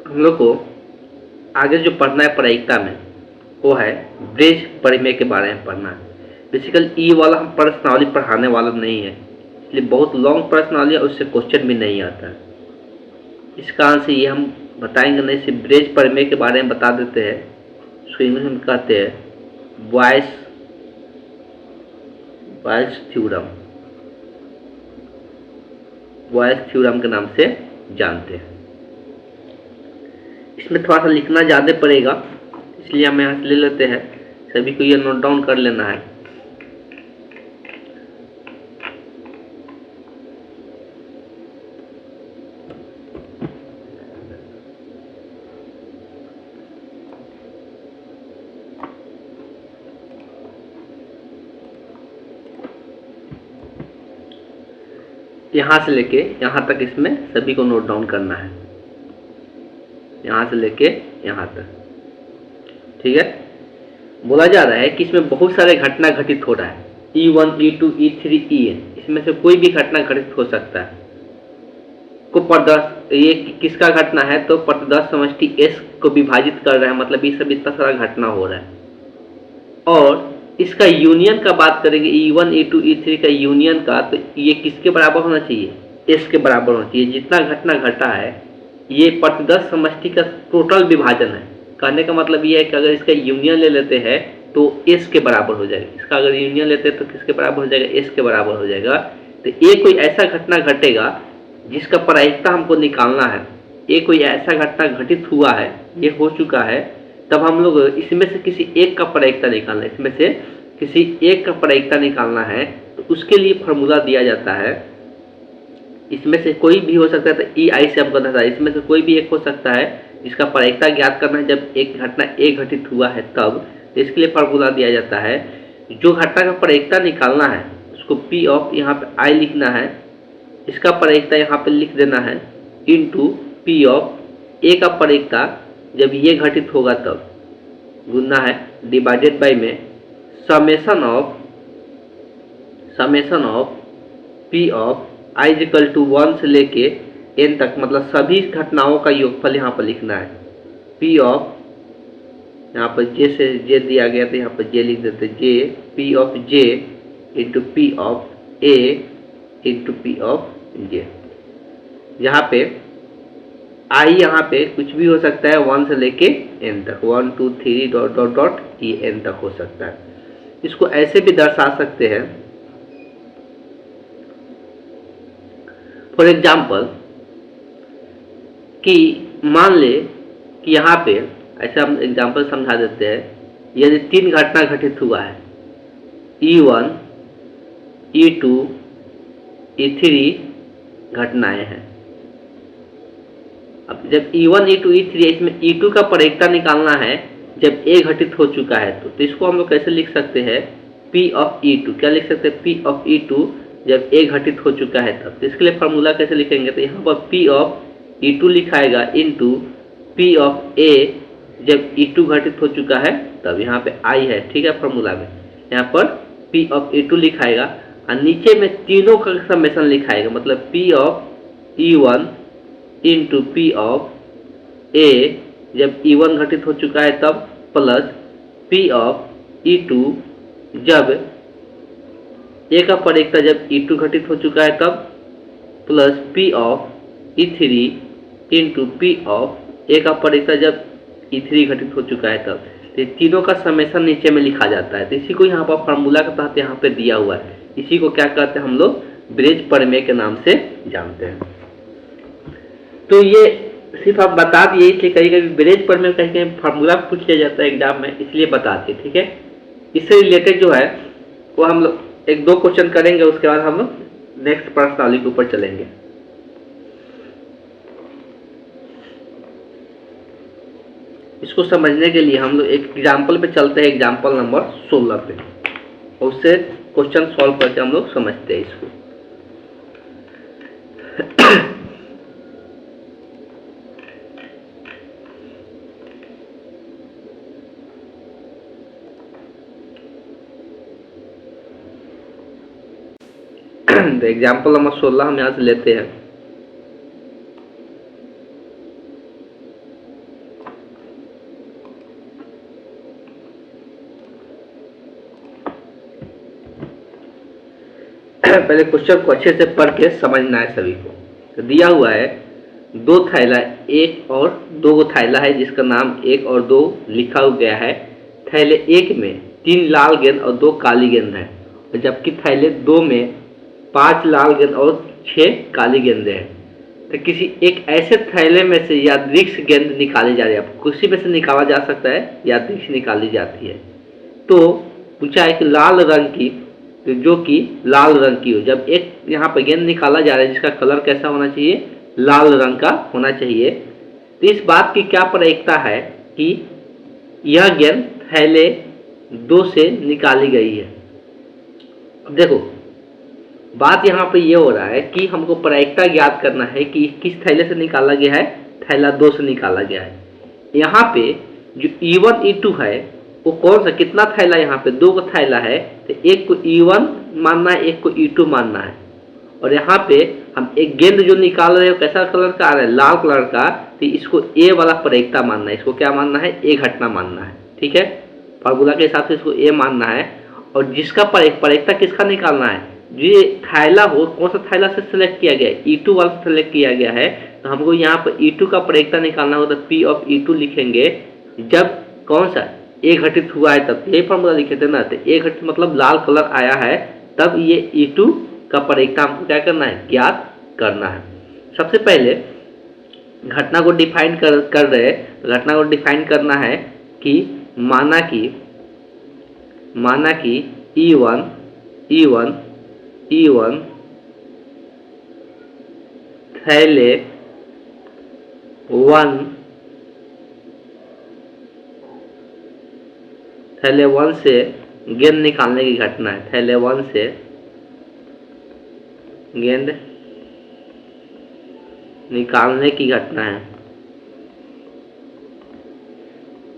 हम लोग को आगे जो पढ़ना है प्रायिकता में, वो है ब्रिज परिमेय के बारे में पढ़ना है। बेसिकली ई वाला हम प्रश्नावली पढ़ाने वाला नहीं है, इसलिए बहुत लॉन्ग प्रश्नावली है, उससे क्वेश्चन भी नहीं आता है। इस कारण से ये हम बताएंगे नहीं, सिर्फ ब्रिज परिमेय के बारे में बता देते हैं। उसको इंग्लिश में कहते हैं बॉयस थ्योरम, बॉयस थ्योरम के नाम से जानते हैं। इसमें थोड़ा सा लिखना ज़्यादा पड़ेगा, इसलिए हम यहाँ से ले लेते हैं। सभी को ये नोट डाउन कर लेना है। यहाँ से लेके यहाँ तक इसमें सभी को नोट डाउन करना है, यहाँ से लेके यहाँ तक। ठीक है, बोला जा रहा है कि इसमें बहुत सारे घटना घटित हो रहा है, E1, E2, E3, En, इसमें से कोई भी घटना घटित हो सकता है। को प्रदर्श ये किसका घटना है, तो प्रदर्श समष्टि S को विभाजित कर रहा है, मतलब ये सब इतना सारा घटना हो रहा है। और इसका यूनियन का बात करेंगे, E1, E2, E3 का यूनियन का, तो ये किसके बराबर होना चाहिए, S के बराबर होना चाहिए। जितना घटना घटा है ये प्रतिदर्श समष्टि का टोटल विभाजन है। कहने का मतलब ये है कि अगर इसका यूनियन ले लेते हैं तो S के बराबर हो जाएगा। इसका अगर यूनियन लेते हैं तो किसके बराबर हो जाएगा, S के बराबर हो जाएगा। तो ये कोई ऐसा घटना घटेगा जिसका प्रायिकता हमको निकालना है। ये कोई ऐसा घटना घटित हुआ है, ये हो चुका है, तब हम लोग इसमें से किसी एक का प्रायिकता निकालना है, इसमें से किसी एक का प्रायिकता निकालना है। तो उसके लिए फॉर्मूला दिया जाता है, इसमें से कोई भी हो सकता है। तो EI से हमको बताया इसमें से कोई भी एक हो सकता है जिसका प्रायिकता ज्ञात करना है जब एक घटना एक घटित हुआ है तब। तो इसके लिए फॉर्मूला दिया जाता है, जो घटना का प्रायिकता निकालना है उसको P ऑफ, यहाँ पे I लिखना है, इसका प्रायिकता यहाँ पे लिख देना है, इंटू P ऑफ A का प्रायिकता जब ये घटित होगा तब गुना है, डिवाइडेड बाई में summation of P of I equal to 1 से लेके n तक, मतलब सभी घटनाओं का योगफल यहाँ पर लिखना है। P ऑफ, यहाँ पर J से J दिया गया तो यहाँ पर J लिख देते J, P of J into P of A into P of J। यहाँ पे I यहाँ पे कुछ भी हो सकता है 1 से लेके n तक, 1 2 3 डॉट डॉट डॉट ये n तक हो सकता है। इसको ऐसे भी दर्शा सकते हैं, फॉर एग्जाम्पल कि मान ले कि यहाँ पे ऐसा हम एग्जाम्पल समझा देते हैं, यदि 3 घटना घटित हुआ है, E1, E2, E3 घटनाएं हैं। अब जब E1, E2, E3 है, इसमें E2 का प्रायिकता निकालना है जब A घटित हो चुका है तो इसको हम लोग कैसे लिख सकते हैं, P ऑफ E2, क्या लिख सकते हैं, P ऑफ E2 जब A घटित हो चुका है तब। तो इसके लिए फॉर्मूला कैसे लिखेंगे, तो यहाँ पर P ऑफ E2 लिखाएगा इंटू P ऑफ A जब E2 घटित हो चुका है तब, यहाँ पे I है, ठीक है, फॉर्मूला में यहाँ पर P ऑफ E2 लिखाएगा और नीचे में तीनों का समेशन लिखाएगा, मतलब P of E1 into P of A जब E1 घटित हो चुका है तब, प्लस P ऑफ E2 जब A का प्रायिकता जब E2 घटित हो चुका है तब, plus P of E3 into P of A का प्रायिकता जब E3 घटित हो चुका है तब। तो तीनों का समेशन नीचे में लिखा जाता है। तो इसी को यहाँ पर फार्मूला के तहत यहाँ पे दिया हुआ है, इसी को क्या कहते हैं हम लोग, ब्रिज प्रमेय के नाम से जानते हैं। तो ये सिर्फ आप बता दिए, इसलिए कहीं कभी ब्रिज प्रमेय कहीं कहीं फार्मूला पूछ लिया जाता है एग्जाम में, इसलिए बता दिए, ठीक है। इससे रिलेटेड जो है वो हम लोग 1-2 क्वेश्चन करेंगे, उसके बाद हम लोग नेक्स्ट प्रश्नावली के ऊपर चलेंगे। इसको समझने के लिए हम लोग एक एग्जाम्पल पे चलते हैं, एग्जाम्पल नंबर 16 पे, और उससे क्वेश्चन सॉल्व करके हम लोग समझते हैं इसको। तो एग्जाम्पल नंबर 16 हम यहाँ से लेते हैं। पहले क्वेश्चन को अच्छे से पढ़ के समझना है सभी को। तो दिया हुआ है दो थैला एक और दो गो थैला है जिसका नाम एक और दो लिखा गया है। थैले एक में 3 लाल गेंद और 2 काली गेंद है, जबकि थैले 2 में 5 लाल गेंद और 6 काली गेंदें हैं। तो किसी एक ऐसे थैले में से यादृच्छिक गेंद निकाली जा रही है। किसी में से निकाला जा सकता है, यादृच्छिक निकाली जाती है। तो पूछा है कि लाल रंग की, जो कि लाल रंग की हो। जब एक यहाँ पर गेंद निकाला जा रहा है जिसका कलर कैसा होना चाहिए, लाल रंग का होना चाहिए। तो इस बात की क्या प्रायिकता है कि यह गेंद थैले 2 से निकाली गई है। अब देखो बात यहाँ पे ये हो रहा है कि हमको प्रायिकता ज्ञात करना है कि किस थैले से निकाला गया है, थैला 2 से निकाला गया है। यहाँ पे जो E1 E2 है वो कौन सा, कितना थैला, यहाँ पे 2 का थैला है, तो एक को E1 मानना है, एक को E2 मानना है। और यहाँ पे हम एक गेंद जो निकाल रहे हो कैसा कलर का आ रहा है, लाल कलर का, तो इसको ए वाला प्रायिकता मानना है। इसको क्या मानना है, ए घटना मानना है। ठीक है, फार्मूला के हिसाब से इसको ए मानना है। और जिसका प्रायिकता किसका निकालना है, जो थैला हो कौन सा थैला से सिलेक्ट किया गया है, E2 वाला से सिलेक्ट किया गया है। तो हमको यहाँ पर E2 का प्रायिकता निकालना होगा, तो P ऑफ E2 लिखेंगे। जब कौन सा ए घटित हुआ है तब, यही फार्मूला लिखे थे ना, तो ए घटित मतलब लाल कलर आया है, तब ये E2 का प्रायिकता हमको क्या करना है, ज्ञात करना है। सबसे पहले घटना को डिफाइन कर रहे, घटना को डिफाइन करना है कि माना कि E1 थैले 1 से गेंद निकालने की घटना है। थैले 1 से गेंद निकालने की घटना है।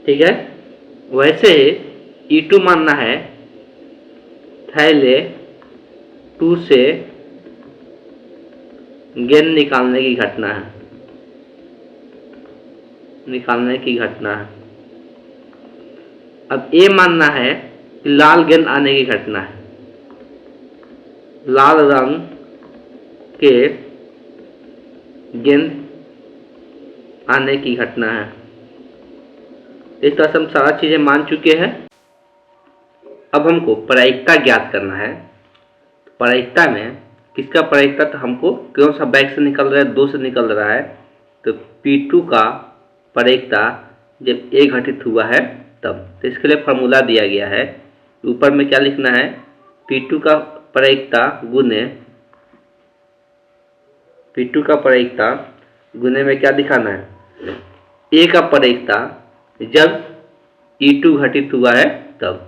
ठीक है, वैसे ही E2 मानना है थैले 2 से गेंद निकालने की घटना है, अब ए मानना है कि लाल गेंद आने की घटना है, लाल रंग के गेंद आने की घटना है। इस तरह से हम सारा चीजें मान चुके हैं। अब हमको प्रायिकता ज्ञात करना है। प्रायिकता में किसका प्रायिकता, तो हमको कौन सा बैग से निकल रहा है, 2 से निकल रहा है, तो P2 का प्रायिकता जब ए घटित हुआ है तब। तो इसके लिए फार्मूला दिया गया है, ऊपर में क्या लिखना है, P2 का प्रायिकता गुने में क्या दिखाना है, ए का प्रायिकता जब E2 घटित हुआ है तब।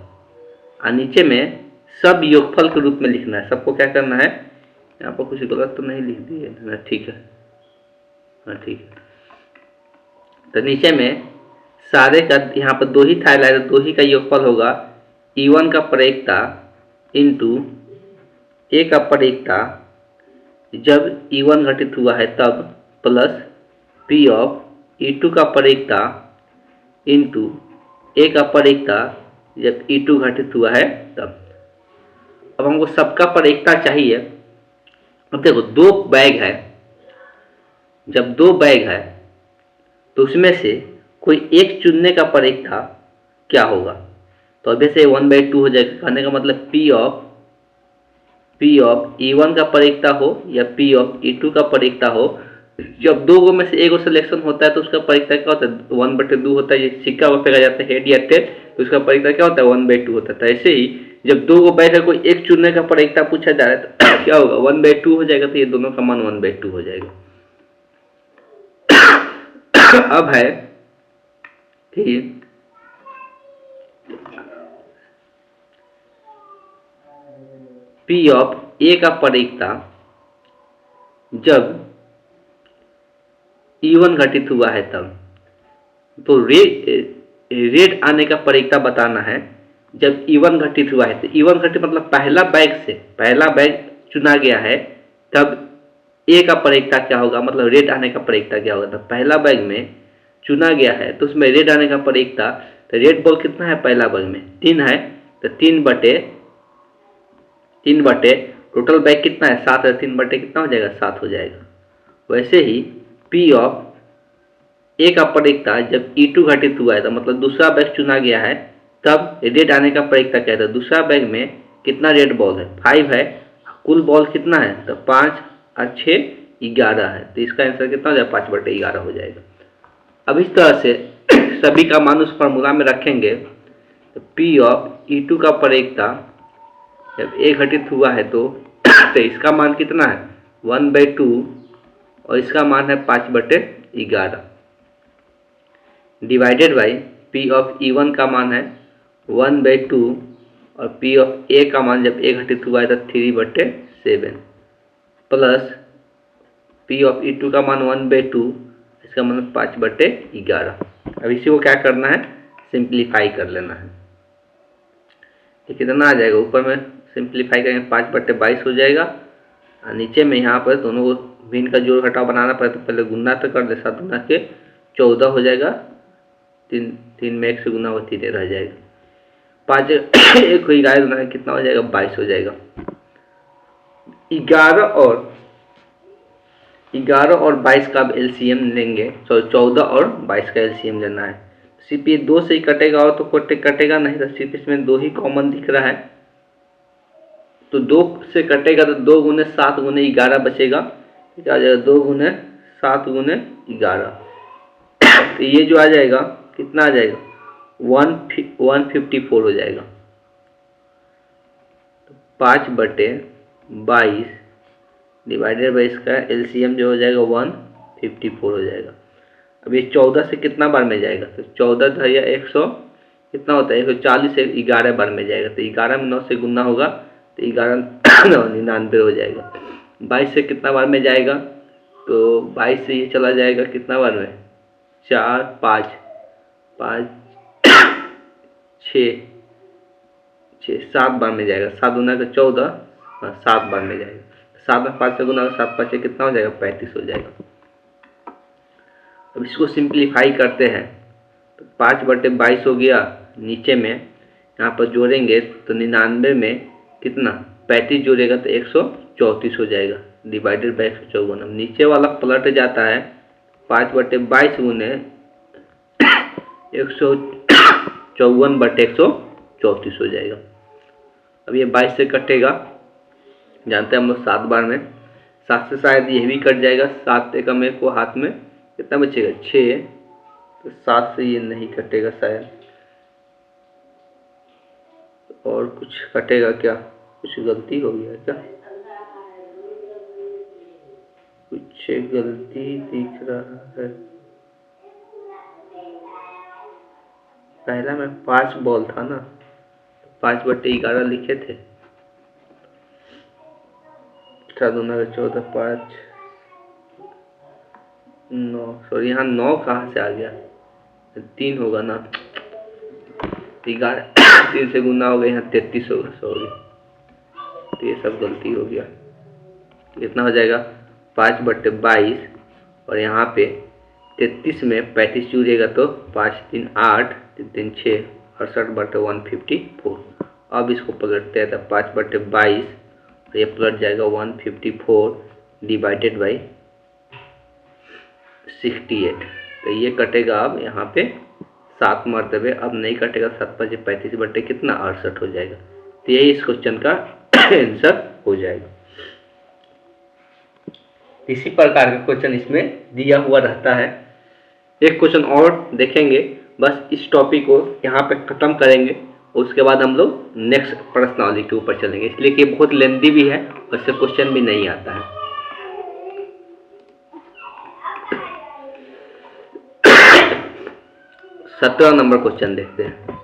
और नीचे में सब योगफल के रूप में लिखना है। सबको क्या करना है, यहाँ पर कुछ गलत तो नहीं लिख दिए ना, ठीक है, हाँ ठीक है। तो नीचे में सारे का, यहाँ पर 2 ही थैला है, 2 ही का योगफल होगा। E1 का प्रायिकता इंटू ए का प्रायिकता जब E1 घटित हुआ है तब, प्लस P ऑफ E2 का प्रायिकता इंटू ए का प्रायिकता जब E2 घटित हुआ है तब। अब हमको सबका प्रायिकता चाहिए। अब देखो 2 बैग है, जब 2 बैग है तो उसमें से कोई एक चुनने का प्रायिकता क्या होगा, तो अभी से 1/2 हो जाएगा। कहने का मतलब P ऑफ E1 का प्रायिकता हो या P ऑफ E2 का प्रायिकता हो, जब 2 में से एक सिलेक्शन होता है तो उसका प्रायिकता क्या होता है, 1/2 होता है। ये सिक्का को फेंका जाता है हेड या टेल, तो उसका प्रायिकता क्या होता है, 1/2 होता है। ऐसे ही जब 2 बैग है, कोई एक चुनने का प्रायिकता पूछा जा रहा है तो क्या होगा, 1/2 हो जाएगा। तो ये दोनों का मान 1/2 हो जाएगा। अब है कि P ऑफ ए का प्रायिकता जब E1 घटित हुआ है तब, तो रेड आने का प्रायिकता बताना है जब E1 घटित हुआ है। तो E1 घटित मतलब पहला बैग चुना गया है, तब ए का प्रायिकता क्या होगा, मतलब रेड आने का प्रायिकता क्या होगा। तो पहला बैग में चुना गया है तो उसमें रेड आने का प्रायिकता, तो रेड बॉल कितना है पहला बैग में, 3 है, तो 3 बटे टोटल बैग कितना है 7 है, 3 बटे कितना हो जाएगा 7 हो जाएगा। वैसे ही पी ऑफ ए का परिकता जब E2 घटित हुआ है तो मतलब दूसरा बैग चुना गया है, तब रेड आने का परिकता क्या था, दूसरा बैग में कितना रेड बॉल है 5 है, कुल बॉल कितना है तो 5 और 6 11 है, तो इसका आंसर कितना हो जाएगा 5 बटे 11 हो जाएगा। अब इस तरह से सभी का मान उस फार्मूला में रखेंगे तो पी ऑफ E2 का परिकता जब ए घटित हुआ है तो इसका मान कितना है 1/2 और इसका मान है 5 बटे 11 divided by P of E1 का मान है 1/2 और पी ऑफ ए का मान जब ए घटित हुआ है तो 3/7 प्लस पी ऑफ E2 का मान 1/2 इसका मान 5/11। अब इसी को क्या करना है सिंप्लीफाई कर लेना है। ये कितना आ जाएगा, ऊपर में सिंप्लीफाई करेंगे 5/22 हो जाएगा और नीचे में यहाँ पर दोनों को भिन्न का जोड़ घटाव बनाना पड़े तो पहले गुना तो कर दे, 7 गुना के 14 हो जाएगा, 3 में 1 से गुना हुआ 3 रह जाएगा, 5 1 को 11 गुना कितना हो जाएगा 22 हो जाएगा। 11 और 22 का अब एलसीएम लेंगे, 14 और 22 का एलसीएम लेना है। सिर्फ ये 2 से ही कटेगा और तो कटेगा नहीं, तो सिर्फ इसमें 2 ही कॉमन दिख रहा है, तो 2 से कटेगा तो 2 गुने 7 गुने 11 बचेगा, क्या आ जाएगा 2 गुने 7 गुने 11, तो ये जो आ जाएगा कितना आ जाएगा 154 हो जाएगा। 5/22 डिवाइडेड बाई इसका एलसीएम जो हो जाएगा 154 हो जाएगा। अब ये 14 से कितना बार में जाएगा तो 14 था या 100 कितना होता है 140 से 11 बार में जाएगा, तो 11 में 9 से गुना होगा तो 11 99 हो जाएगा। 22 से कितना बार में जाएगा तो 22 से ये चला जाएगा कितना बार में 4 5 5 6 7 बार में जाएगा, 7 गुना का 14 7 बार में जाएगा, 7 में 5 से गुना 7 5 कितना हो जाएगा 35 हो जाएगा। अब इसको सिंप्लीफाई करते हैं तो 5/22 हो गया, नीचे में यहाँ पर जोड़ेंगे तो 99 में कितना 35 जोड़ेगा तो 134 हो जाएगा डिवाइडेड बाई 154। अब नीचे वाला पलट जाता है 5/22 गुने 154/134 हो जाएगा। अब ये 22 से कटेगा, जानते हैं हम लोग 7 बार में, 7 से शायद ये भी कट जाएगा, 7 एक मेरे को हाथ में कितना बचेगा 6, तो 7 से ये नहीं कटेगा शायद, और कुछ कटेगा क्या, कुछ गलती हो गया क्या, कुछ गलती दिख रहा है। पहला में 5 बॉल था ना, 5/11 लिखे थे, 14 5 9, सॉरी यहाँ 9 कहाँ से आ गया, 3 होगा ना, 11 3 से गुना हो गया, यहाँ 33 होगा, सॉरी, तो ये सब गलती हो गया। कितना हो जाएगा 5/22 और यहाँ पे 33 में 35 जुड़ेगा तो 5 3 8 3 6 68/154। अब इसको पलटते हैं तो 5/22 और ये पलट जाएगा 154 डिवाइडेड बाई 68, तो ये कटेगा अब यहाँ पे 7 मरतबे, अब नहीं कटेगा, 7 5 35 बटे कितना 68 हो जाएगा, तो यही इस क्वेश्चन का आंसर हो जाएगा। इसी प्रकार का क्वेश्चन इसमें दिया हुआ रहता है। एक क्वेश्चन और देखेंगे, बस इस टॉपिक को यहाँ पे खत्म करेंगे, उसके बाद हम लोग नेक्स्ट पर्सनालिटी के ऊपर चलेंगे, इसलिए कि बहुत लेंदी भी है और इससे क्वेश्चन भी नहीं आता है। 17 नंबर क्वेश्चन देखते हैं।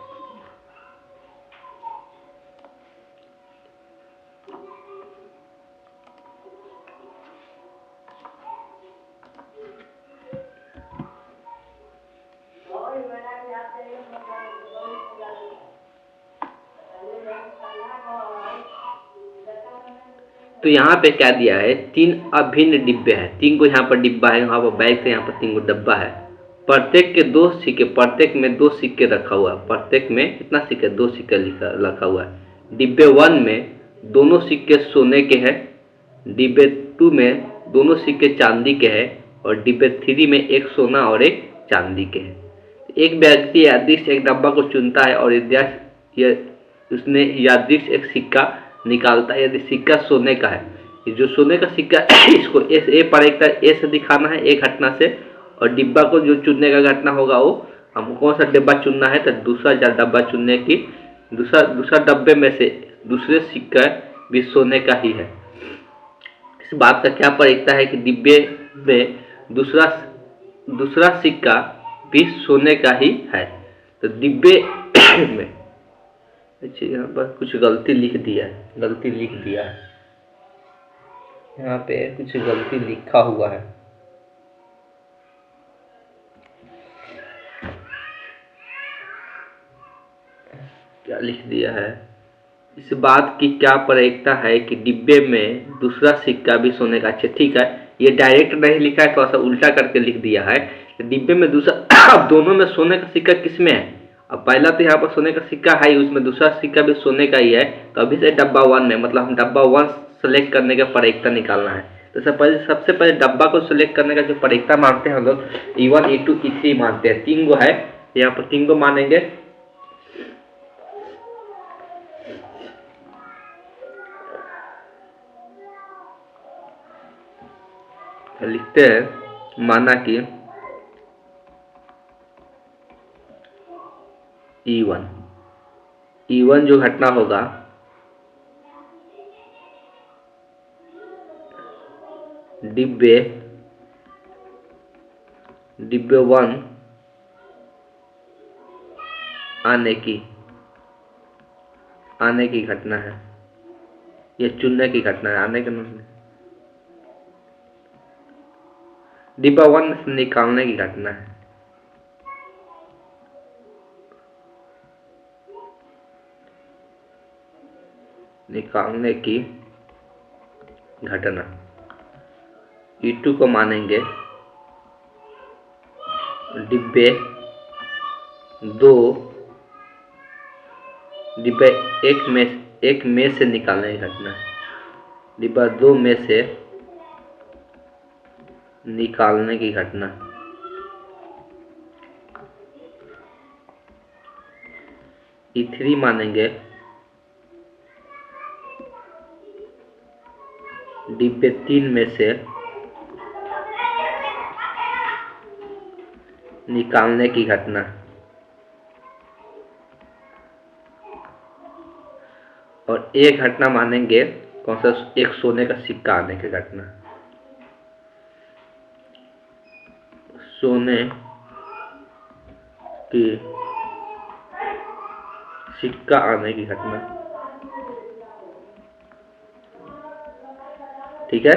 तो यहाँ पे क्या दिया है, 3 अभिन्न डिब्बे हैं, 3 को यहाँ पर डिब्बा है, यहाँ पर बैग है, यहाँ पर 3 को डब्बा है, प्रत्येक के 2 सिक्के, प्रत्येक में 2 सिक्के रखा हुआ है, प्रत्येक में कितना सिक्के 2 सिक्के रखा हुआ है। डिब्बे 1 में दोनों सिक्के सोने के हैं, डिब्बे 2 में दोनों सिक्के चांदी के हैं और डिब्बे 3 में एक सोना और एक चांदी के हैं। एक व्यक्ति यादृच्छिक एक डब्बा को चुनता है और उसने यादृच्छिक एक सिक्का निकालता है। यदि सिक्का सोने का है, जो सोने का सिक्का इसको ए प्रायिकता ए से दिखाना है, एक घटना से, और डिब्बा को जो चुनने का घटना होगा वो हमको कौन सा डिब्बा चुनना है, तो दूसरा डब्बा चुनने की, दूसरा डब्बे में से दूसरे सिक्का भी सोने का ही है। इस बात का क्या प्रायिकता है कि डिब्बे में दूसरा सिक्का भी सोने का ही है। तो डिब्बे में अच्छा, यहाँ पर कुछ गलती लिख दिया है, यहाँ पे कुछ गलती लिखा हुआ है। क्या लिख दिया है? इस बात की क्या प्रायिकता है कि डिब्बे में दूसरा सिक्का भी सोने का। अच्छा ठीक है, ये डायरेक्ट नहीं लिखा है, थोड़ा सा उल्टा करके लिख दिया है। डिब्बे में दूसरा अब दोनों में सोने का सिक्का किसमें है? अब पहला तो यहाँ पर सोने का सिक्का है, उसमें दूसरा सिक्का भी सोने का ही है, तो अभी से डब्बा 1 में, मतलब हम डब्बा 1 सेलेक्ट करने का प्रायिकता निकालना है। तो सबसे पहले डब्बा को सिलेक्ट करने का जो प्रायिकता मानते हैं हम लोग, E1 E2 E3 मानते हैं। 3 गो है, यहाँ पर 3 गो मानेंगे। लिखते हैं, माना कि E1 जो घटना होगा डिब्बे 1 आने की घटना है, ये चुनने की घटना है, आने के नहीं, डिब्बा 1 से निकालने की घटना है। निकालने की घटना E2 को मानेंगे डिब्बे 1 में से निकालने की घटना, डिब्बा 2 में से निकालने की घटना। E3 मानेंगे डिब्बे 3 में से निकालने की घटना, और एक घटना मानेंगे कौन सा, एक सोने का सिक्का आने की घटना, सोने की सिक्का आने की घटना। ठीक है,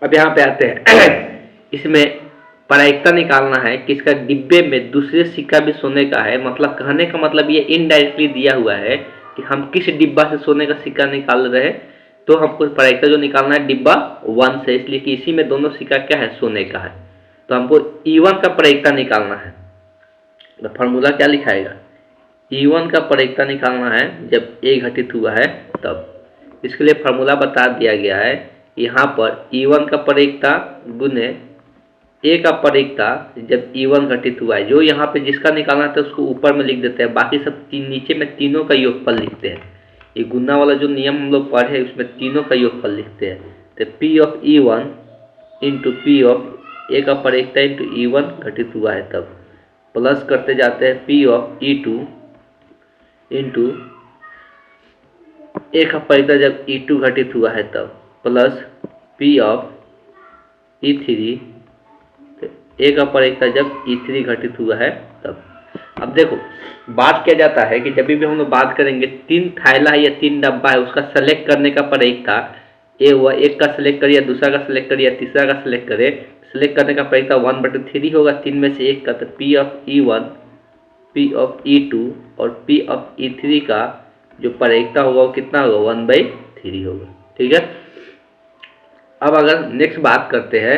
अब यहाँ पे आते हैं इसमें प्रायिकता निकालना है कि इसका डिब्बे में दूसरे सिक्का भी सोने का है। मतलब कहने का मतलब ये इनडायरेक्टली दिया हुआ है कि हम किस डिब्बा से सोने का सिक्का निकाल रहे हैं, तो हमको प्रायिकता जो निकालना है डिब्बा 1 से, इसलिए कि इसी में दोनों सिक्का क्या है, सोने का है। तो हमको E1 का प्रायिकता निकालना है, तो फार्मूला क्या लिखाएगा, E1 का प्रायिकता निकालना है जब A घटित हुआ है तब। इसके लिए फार्मूला बता दिया गया है, यहाँ पर E1 का प्रायिकता गुने A का प्रायिकता जब E1 घटित हुआ है। जो यहाँ पे जिसका निकालना था उसको ऊपर में लिख देते हैं, बाकी सब नीचे में तीनों का योगफल लिखते हैं। ये गुना वाला जो नियम हम लोग पढ़े उसमें तीनों का योगफल लिखते हैं। तो P of E1 into P of A का प्रायिकता इंटू E1 घटित हुआ है तब, प्लस करते जाते हैं P of E2 into A का प्रायिकता जब E2 घटित हुआ है तब, plus P of E3 A का प्रायिकता जब E3 घटित हुआ है तब। अब देखो बात किया जाता है कि जब भी हम लोग बात करेंगे 3 थैला है या 3 डब्बा है, उसका सेलेक्ट करने का प्रायिकता ए हुआ, एक का सेलेक्ट करिए, दूसरा का सेलेक्ट करिए, तीसरा का सेलेक्ट करे, सेलेक्ट करने का प्रायिकता 1/3 होगा, 3 में से एक का। तो P of E1 P of E2 और P ऑफ E3 का जो प्रायिकता होगा वो कितना होगा, 1/3 होगा। ठीक है, अब अगर नेक्स्ट बात करते हैं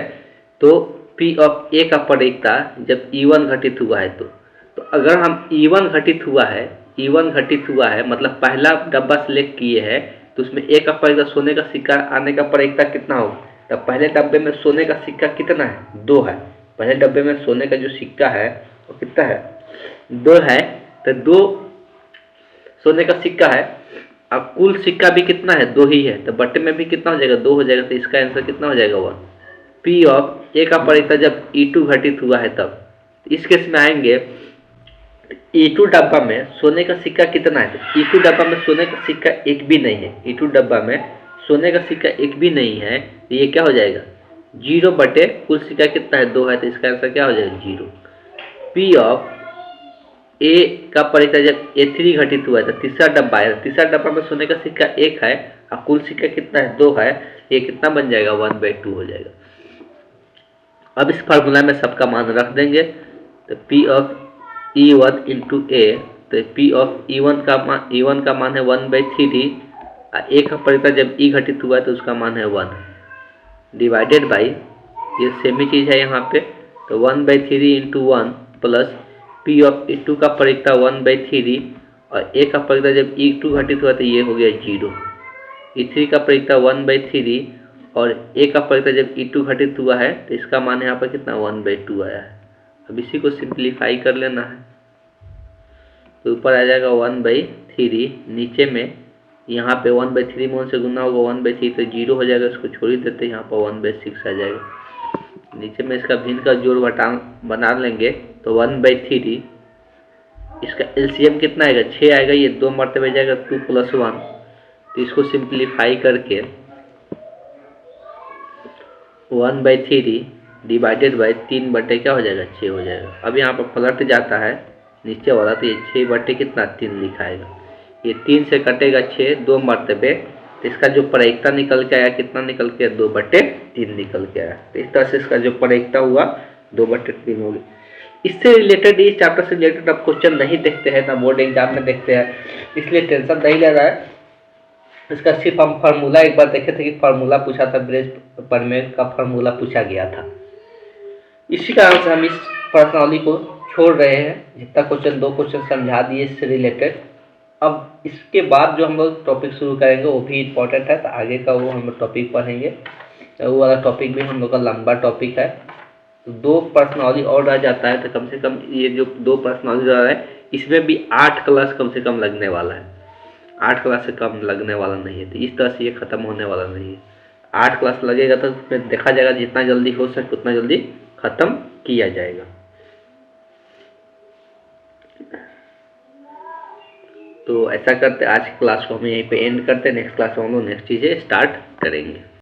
तो P ऑफ A का प्रायिकता जब E1 घटित हुआ है तो अगर हम E1 घटित हुआ है E1 घटित हुआ है, मतलब पहला डब्बा सिलेक्ट किए हैं, तो उसमें एक अपरिता सोने का सिक्का आने का प्रायिकता कितना होगा? तो पहले डब्बे में सोने का सिक्का कितना है? 2 है। पहले डब्बे में सोने का जो सिक्का है वो कितना है? 2 है। तो 2 सोने का सिक्का है। अब कुल सिक्का भी कितना है? 2 ही है, तो बट्टे में भी कितना हो जाएगा? 2 हो जाएगा। तो इसका आंसर कितना हो जाएगा? 1। पी ऑफ ए का परिता जब E2 घटित हुआ है तब। इस केस में आएंगे, E2 डब्बा में सोने का सिक्का कितना है? तो E2 डब्बा में सोने का सिक्का एक भी नहीं है। E2 डब्बा में सोने का सिक्का एक भी नहीं है, तो ये क्या हो जाएगा? 0 बटे कुल सिक्का कितना है? 2 है, तो इसका आंसर क्या हो जाएगा? 0। पी ऑफ ए का परिता जब A3 घटित हुआ है, तो तीसरा डब्बा है, तीसरा डब्बा में सोने का सिक्का 1 है और कुल सिक्का कितना है? 2 है। ये कितना बन जाएगा? 1/2 हो जाएगा। अब इस फार्मूला में सबका मान रख देंगे, तो P ऑफ E1 इंटू ए, तो P ऑफ E1 का मान है 1/3 और ए का परिता जब E घटित हुआ है तो उसका मान है 1 डिवाइडेड बाई, ये सेम ही चीज़ है यहाँ पे, तो 1/3 into 1 plus P of E2 का परिता 1/3 और ए का परिता जब E2 घटित हुआ तो ये हो गया 0। E3 का परिता 1/3 और ए का परिता जब E2 घटित हुआ है तो इसका मान यहाँ पर कितना? 1/2 आया है। अब इसी को सिंप्लीफाई कर लेना है, तो ऊपर आ जाएगा 1/3, नीचे में यहाँ पे 1/3 में 1 से गुना होगा 1/3, तो 0 हो जाएगा, इसको छोड़ ही देते हैं, यहाँ पर 1/6 आ जाएगा। नीचे में इसका भिन्न का जोड़ घटा बना लेंगे, तो 1/3, इसका एलसीएम कितना आएगा? 6 आएगा, ये 2 मरतबे जाएगा 2 + 1, तो इसको सिंप्लीफाई करके 1/3 डिवाइडेड बाई 3 बटे क्या हो जाएगा? 6 हो जाएगा। अब यहाँ पर पलट जाता है नीचे वाला, तो ये 6 बटे कितना? 3 लिखाएगा। ये 3 से कटेगा 6 2 मरतबे, तो इसका जो प्रायिकता निकल के आया कितना निकल के? 2/3 निकल के आया। तो इस तरह से इसका जो प्रायिकता हुआ 2/3 हो गया। इससे रिलेटेड, इस चैप्टर से रिलेटेड अब क्वेश्चन नहीं देखते हैं ना बोर्ड एग्जाम में देखते हैं, इसलिए टेंशन नहीं ले रहा है। इसका सिर्फ हम फार्मूला एक बार देखे थे कि फार्मूला पूछा था, ब्रेज परमेट का फार्मूला पूछा गया था। इसी कारण से हम इस प्रश्नावली को छोड़ रहे हैं। जितना क्वेश्चन 2 क्वेश्चन समझा दिए इससे रिलेटेड। अब इसके बाद जो हम लोग टॉपिक शुरू करेंगे वो भी इम्पोर्टेंट है, तो आगे का वो हम लोग टॉपिक पढ़ेंगे। तो वो वाला टॉपिक भी हम लोग का लंबा टॉपिक है, तो 2 प्रश्नावली और रह जाता है, तो कम से कम ये जो 2 प्रश्नावली रह रहा है इसमें भी 8 क्लास कम से कम लगने वाला है। 8 क्लास से कम लगने वाला नहीं है, तो इस तरह से ये खत्म होने वाला नहीं है। 8 क्लास लगेगा तो उसमें देखा जाएगा जितना जल्दी हो सके उतना जल्दी खत्म किया जाएगा। तो ऐसा करते आज की क्लास को हम यहीं पे एंड करते हैं। नेक्स्ट क्लास में हम लोग नेक्स्ट चीज़ें स्टार्ट करेंगे।